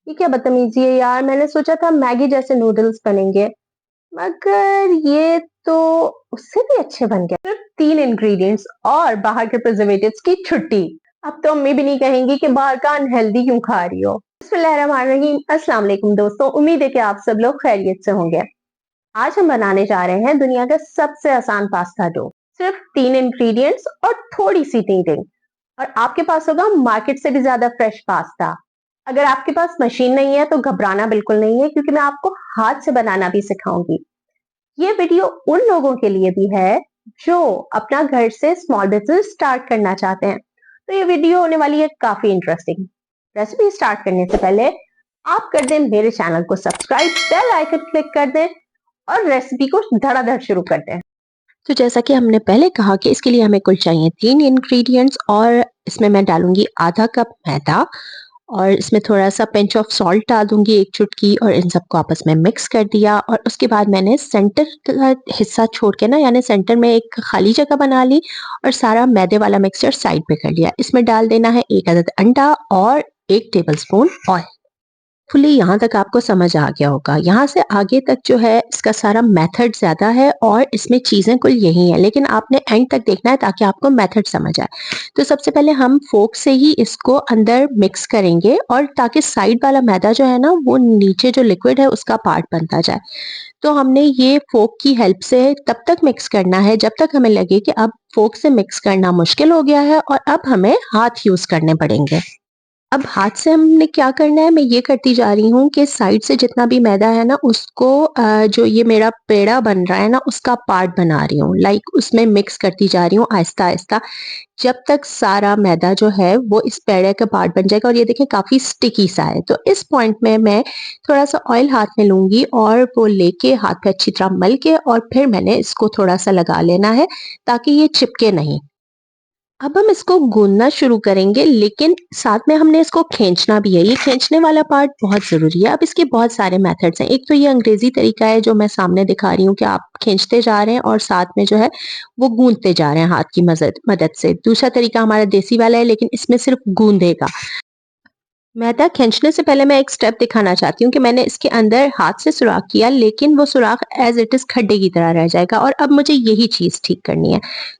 ये क्या बदतमीजी है यार, मैंने सोचा था मैगी जैसे नूडल्स बनेंगे, मगर ये तो उससे भी अच्छे बन गए। सिर्फ 3 इंग्रेडिएंट्स और बाहर के प्रिजर्वेटिव्स की छुट्टी। अब तो अम्मी भी नहीं कहेंगी कि बाहर का अनहेल्दी क्यों खा रही हो। बिस्मिल्लाहिर्रहमानिर्रहीम। अस्सलाम वालेकुम दोस्तों, उम्मीद है कि आप सब लोग खैरियत से होंगे। आज हम बनाने जा रहे हैं दुनिया का सबसे आसान पास्ता डो। सिर्फ 3 इंग्रेडिएंट्स और थोड़ी सी टीटिंग, और आपके पास होगा मार्केट से भी ज्यादा फ्रेश पास्ता। अगर आपके पास मशीन नहीं है तो घबराना बिल्कुल नहीं है, क्योंकि मैं आपको हाथ से बनाना भी सिखाऊंगी। ये वीडियो उन लोगों के लिए भी है जो अपना घर से स्मॉल बिजनेस स्टार्ट करना चाहते हैं, तो ये वीडियो होने वाली है काफी इंटरेस्टिंग। रेसिपी स्टार्ट करने से पहले आप कर दें मेरे चैनल को सब्सक्राइब, बेल आइकन क्लिक कर दें और रेसिपी को धड़ाधड़ शुरू करते हैं। तो जैसा कि हमने पहले कहा कि इसके लिए हमें कुल चाहिए 3 इंग्रेडिएंट्स, और इसमें मैं डालूंगी आधा कप मैदा, और इसमें थोड़ा सा पिंच ऑफ सॉल्ट डाल दूंगी, 1 चुटकी, और इन सबको आपस में मिक्स कर दिया। और उसके बाद मैंने सेंटर का हिस्सा छोड़ के ना, यानी सेंटर में एक खाली जगह बना ली और सारा मैदे वाला मिक्सचर साइड पे कर लिया। इसमें डाल देना है 1 अदद अंडा और 1 टेबलस्पून ऑयल। फुली यहाँ तक आपको समझ आ गया होगा। यहाँ से आगे तक जो है इसका सारा मेथड ज्यादा है और इसमें चीजें कुल यही है, लेकिन आपने एंड तक देखना है ताकि आपको मेथड समझ आए। तो सबसे पहले हम फोक से ही इसको अंदर मिक्स करेंगे, और ताकि साइड वाला मैदा जो है ना वो नीचे जो लिक्विड है उसका पार्ट बनता जाए। तो हमने ये फोक की हेल्प से तब तक मिक्स करना है जब तक हमें लगे कि अब फोक से मिक्स करना मुश्किल हो गया है और अब हमें हाथ यूज करने पड़ेंगे। अब हाथ से हमने क्या करना है, मैं ये करती जा रही हूँ कि साइड से जितना भी मैदा है ना उसको जो ये मेरा पेड़ा बन रहा है ना उसका पार्ट बना रही हूँ, लाइक उसमें मिक्स करती जा रही हूँ आहिस्ता आहिस्ता, जब तक सारा मैदा जो है वो इस पेड़े का पार्ट बन जाएगा। और ये देखें काफी स्टिकी सा है। तो इस पॉइंट में मैं थोड़ा सा ऑयल हाथ में लूंगी और वो लेके हाथ पे अच्छी तरह मल के, और फिर मैंने इसको थोड़ा सा लगा लेना है ताकि ये चिपके नहीं। अब हम इसको गूंदना शुरू करेंगे, लेकिन साथ में हमने इसको खींचना भी है। ये खींचने वाला पार्ट बहुत जरूरी है। अब इसके बहुत सारे मेथड्स हैं। एक तो ये अंग्रेजी तरीका है जो मैं सामने दिखा रही हूँ कि आप खींचते जा रहे हैं और साथ में जो है वो गूंदते जा रहे हैं हाथ की मदद मदद से। दूसरा तरीका हमारा देसी वाला है, लेकिन इसमें सिर्फ गूंदेगा। मैदा खींचने से पहले मैं एक स्टेप दिखाना चाहती हूँ कि मैंने इसके अंदर हाथ से सुराख किया, लेकिन वो सुराख एज इट इज खड्डे की तरह रह जाएगा, और अब मुझे यही चीज ठीक करनी है।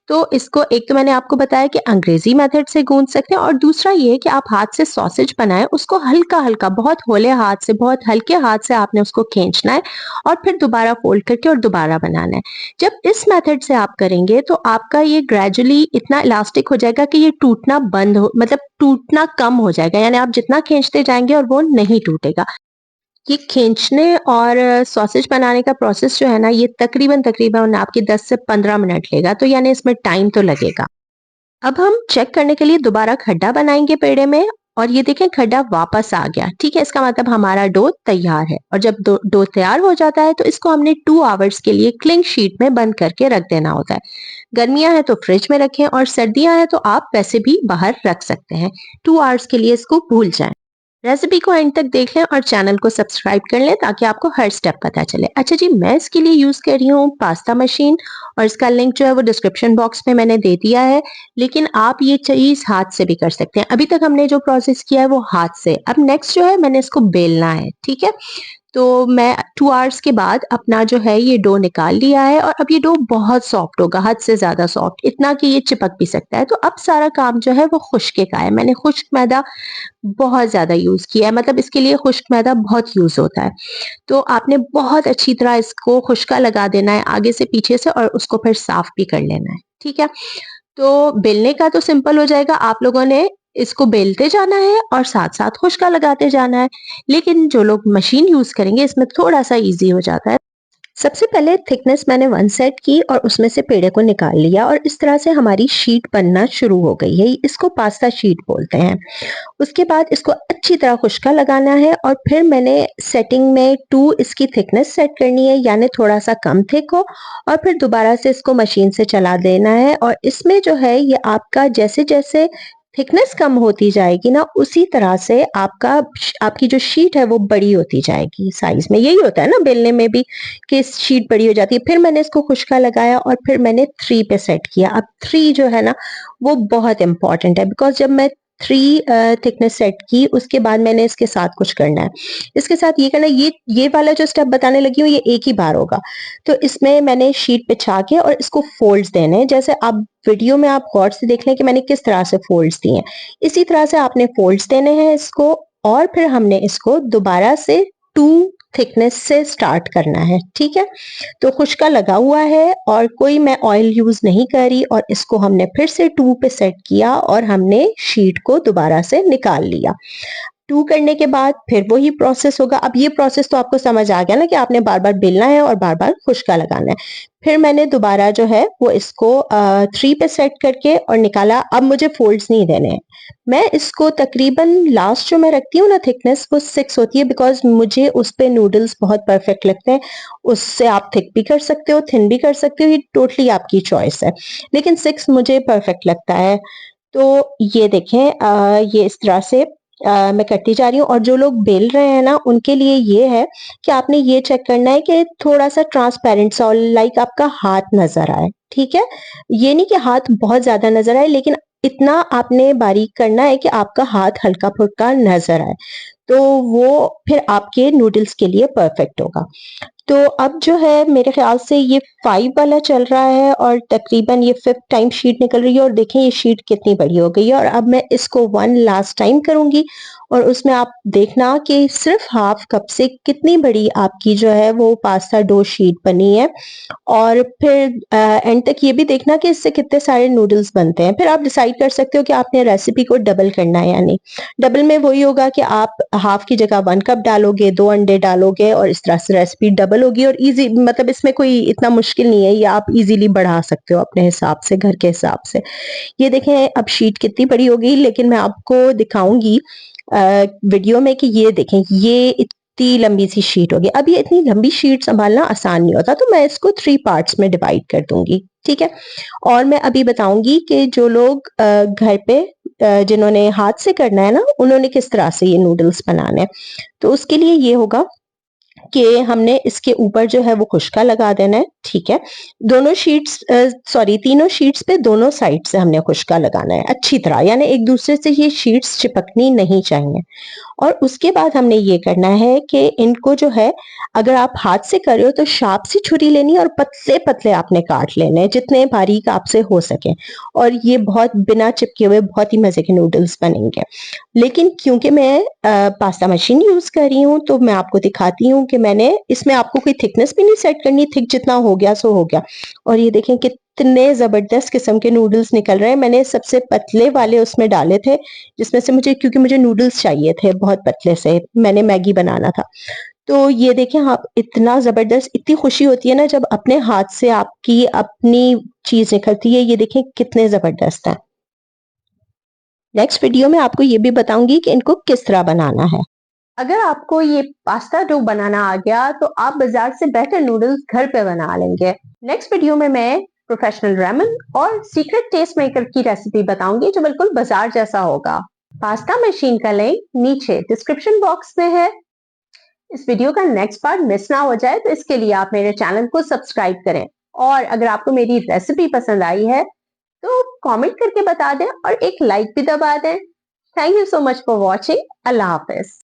तो इसको एक तो मैंने आपको बताया कि अंग्रेजी मेथड से गूंद सकते हैं, और दूसरा ये कि आप हाथ से सॉसेज बनाएं, उसको हल्का हल्का, बहुत होले हाथ से, बहुत हल्के हाथ से आपने उसको खींचना है और फिर दोबारा फोल्ड करके और दोबारा बनाना है। जब इस मेथड से आप करेंगे तो आपका ये ग्रेजुअली इतना इलास्टिक हो जाएगा कि ये टूटना बंद हो, मतलब टूटना कम हो जाएगा, यानी आप जितना खींचते जाएंगे और वो नहीं टूटेगा। ये खींचने और सॉसेज बनाने का प्रोसेस जो है ना, ये तकरीबन तकरीबन आपकी 10 से 15 मिनट लेगा, तो यानी इसमें टाइम तो लगेगा। अब हम चेक करने के लिए दोबारा खड्डा बनाएंगे पेड़े में, और ये देखें खड्डा वापस आ गया। ठीक है, इसका मतलब हमारा डो तैयार है। और जब डो तैयार हो जाता है तो इसको हमने 2 आवर्स के लिए क्लिंग शीट में बंद करके रख देना होता है। गर्मियां हैं तो फ्रिज में रखें, और सर्दियां हैं तो आप वैसे भी बाहर रख सकते हैं। 2 आवर्स के लिए इसको भूल जाएं। रेसिपी को एंड तक देख लें और चैनल को सब्सक्राइब कर लें ताकि आपको हर स्टेप पता चले। अच्छा जी, मैं इसके लिए यूज कर रही हूँ पास्ता मशीन, और इसका लिंक जो है वो डिस्क्रिप्शन बॉक्स में मैंने दे दिया है, लेकिन आप ये चीज हाथ से भी कर सकते हैं। अभी तक हमने जो प्रोसेस किया है वो हाथ से। अब नेक्स्ट जो है मैंने इसको बेलना है। ठीक है, तो मैं 2 आवर्स के बाद अपना जो है ये डो निकाल लिया है, और अब ये डो बहुत सॉफ्ट होगा, हद से ज्यादा सॉफ्ट, इतना कि ये चिपक भी सकता है। तो अब सारा काम जो है वो खुश्क का है। मैंने खुश्क मैदा बहुत ज्यादा यूज किया है, मतलब इसके लिए खुश्क मैदा बहुत यूज होता है। तो आपने बहुत अच्छी तरह इसको खुश्का लगा देना है आगे से पीछे से, और उसको फिर साफ भी कर लेना है। ठीक है, तो बेलने का तो सिंपल हो जाएगा, आप लोगों ने इसको बेलते जाना है और साथ साथ खुश्का लगाते जाना है। लेकिन जो लोग मशीन यूज करेंगे इसमें थोड़ा सा इजी हो जाता है। सबसे पहले थिकनेस मैंने 1 सेट की और उसमें से पेड़े को निकाल लिया, और इस तरह से हमारी शीट बनना शुरू हो गई है। इसको पास्ता शीट बोलते हैं। उसके बाद इसको अच्छी तरह खुश्का लगाना है, और फिर मैंने सेटिंग में 2 इसकी थिकनेस सेट करनी है, यानी थोड़ा सा कम थिक हो, और फिर दोबारा से इसको मशीन से चला देना है। और इसमें जो है ये आपका जैसे जैसे थिकनेस कम होती जाएगी ना, उसी तरह से आपकी जो शीट है वो बड़ी होती जाएगी साइज में। यही होता है ना बेलने में भी, कि शीट बड़ी हो जाती है। फिर मैंने इसको खुश्का लगाया और फिर मैंने 3 पे सेट किया। अब 3 जो है ना वो बहुत इंपॉर्टेंट है, बिकॉज जब मैं 3 थिकनेस सेट की, उसके बाद मैंने इसके साथ कुछ करना है। इसके साथ ये करना है, ये वाला जो स्टेप बताने लगी हूँ ये एक ही बार होगा। तो इसमें मैंने शीट बिछा के और इसको फोल्ड्स देने हैं। जैसे आप वीडियो में आप गौर से देख लें कि मैंने किस तरह से फोल्ड्स दिए हैं। इसी तरह से आपने फोल्ड्स देने हैं इसको, और फिर हमने इसको दोबारा से 2 थिकनेस से स्टार्ट करना है, ठीक है? तो खुशका लगा हुआ है और कोई मैं ऑयल यूज नहीं कर रही, और इसको हमने फिर से 2 पे सेट किया और हमने शीट को दोबारा से निकाल लिया। 2 करने के बाद फिर वही प्रोसेस होगा। अब ये प्रोसेस तो आपको समझ आ गया ना कि आपने बार-बार बेलना है और बार-बार खुशका लगाना है। फिर मैंने दोबारा जो है वो इसको 3 पे सेट करके और निकाला। अब मुझे फोल्ड्स नहीं देने हैं। मैं इसको तकरीबन लास्ट जो मैं रखती हूँ ना थिकनेस, वो 6 होती है, बिकॉज़ मुझे उस पे नूडल्स बहुत परफेक्ट लगते हैं। उससे आप थिक भी कर सकते हो, थिन भी कर सकते हो, ये टोटली आपकी चॉइस है। लेकिन 6 मुझे परफेक्ट लगता है। तो ये देखें, ये इस तरह से मैं करती जा रही हूँ, और जो लोग बेल रहे हैं ना उनके लिए ये है कि आपने ये चेक करना है कि थोड़ा-सा ट्रांसपेरेंट सा, लाइक आपका हाथ नज़र आए, ठीक है? ये नहीं कि हाथ बहुत ज़्यादा नज़र आए, लेकिन इतना आपने बारीक करना है कि आपका हाथ हल्का-फुल्का नज़र आए। तो वो फिर आपके नूडल्स के लिए परफेक्ट होगा। तो अब जो है मेरे ख़्याल से ये 5 वाला चल रहा है और तकरीबन ये 5th टाइम शीट निकल रही है, और देखें ये शीट कितनी बड़ी हो गई है। और अब मैं इसको 1 लास्ट टाइम करूँगी, और उसमें आप देखना कि सिर्फ़ हाफ कप से कितनी बड़ी आपकी जो है वो पास्ता डो शीट बनी है। और फिर एंड तक ये भी देखना कि इससे कितने सारे नूडल्स बनते हैं। फिर आप डिसाइड कर सकते हो कि आपने रेसिपी को डबल करना है या नहीं। डबल में वही होगा कि आप हाफ की जगह 1 कप डालोगे, 2 अंडे डालोगे, और इस तरह से रेसिपी डबल होगी। और ईज़ी, मतलब इसमें कोई इतना मुश्किल नहीं है, ये आप ईज़िली बढ़ा सकते हो अपने हिसाब से, घर के हिसाब से। ये देखें अब शीट कितनी बड़ी हो गई, लेकिन मैं आपको दिखाऊँगी वीडियो में कि ये देखें, ये इतनी लंबी सी शीट होगी। अब ये इतनी लंबी शीट सँभालना आसान नहीं होता, तो मैं इसको 3 पार्ट्स में डिवाइड कर दूँगी, ठीक है? और मैं अभी बताऊँगी कि जो लोग घर पे जिन्होंने हाथ से करना है ना, उन्होंने किस तरह से ये नूडल्स बनाने हैं। तो उसके लिए ये होगा कि हमने इसके ऊपर जो है वो खुशका लगा देना है, ठीक है? दोनों शीट्स, सॉरी, तीनों शीट्स पे दोनों साइड से हमने खुशका लगाना है अच्छी तरह, यानी एक दूसरे से ये शीट्स चिपकनी नहीं चाहिए। और उसके बाद हमने ये करना है कि इनको जो है, अगर आप हाथ से कर रहे हो तो शार्प सी छुरी लेनी है और पतले-पतले आपने काट लेने हैं, जितने बारीक आपसे हो सके। और ये बहुत बिना चिपके हुए बहुत ही मज़े के नूडल्स बनेंगे। लेकिन क्योंकि मैं पास्ता मशीन यूज़ कर रही हूँ, तो मैं आपको दिखाती हूँ कि मैंने इसमें आपको कोई थिकनेस भी नहीं सेट करनी, थिक जितना हो गया सो हो गया। और ये देखें कितने ज़बरदस्त किस्म के नूडल्स निकल रहे हैं। मैंने सबसे पतले वाले उसमें डाले थे, जिसमें से मुझे, क्योंकि मुझे नूडल्स चाहिए थे बहुत पतले से, मैंने मैगी बनाना था। तो ये देखें आप, इतना ज़बरदस्त, इतनी खुशी होती है ना जब अपने हाथ से आपकी अपनी चीज़ निकलती है। ये देखें कितने ज़बरदस्त हैं। नेक्स्ट वीडियो में आपको ये भी बताऊंगी कि इनको किस तरह बनाना है। अगर आपको ये पास्ता डो बनाना आ गया तो आप बाजार से बेहतर नूडल्स घर पे बना लेंगे। नेक्स्ट वीडियो में मैं प्रोफेशनल रेमन और सीक्रेट टेस्ट मेकर की रेसिपी बताऊंगी जो बिल्कुल बाजार जैसा होगा। पास्ता मशीन का लिंक नीचे डिस्क्रिप्शन बॉक्स में है। इस वीडियो का नेक्स्ट पार्ट मिस ना हो जाए तो इसके लिए आप मेरे चैनल को सब्सक्राइब करें, और अगर आपको मेरी रेसिपी पसंद आई है तो कमेंट करके बता दें और एक लाइक भी दबा दें। Thank you so much for watching. Allah Hafiz.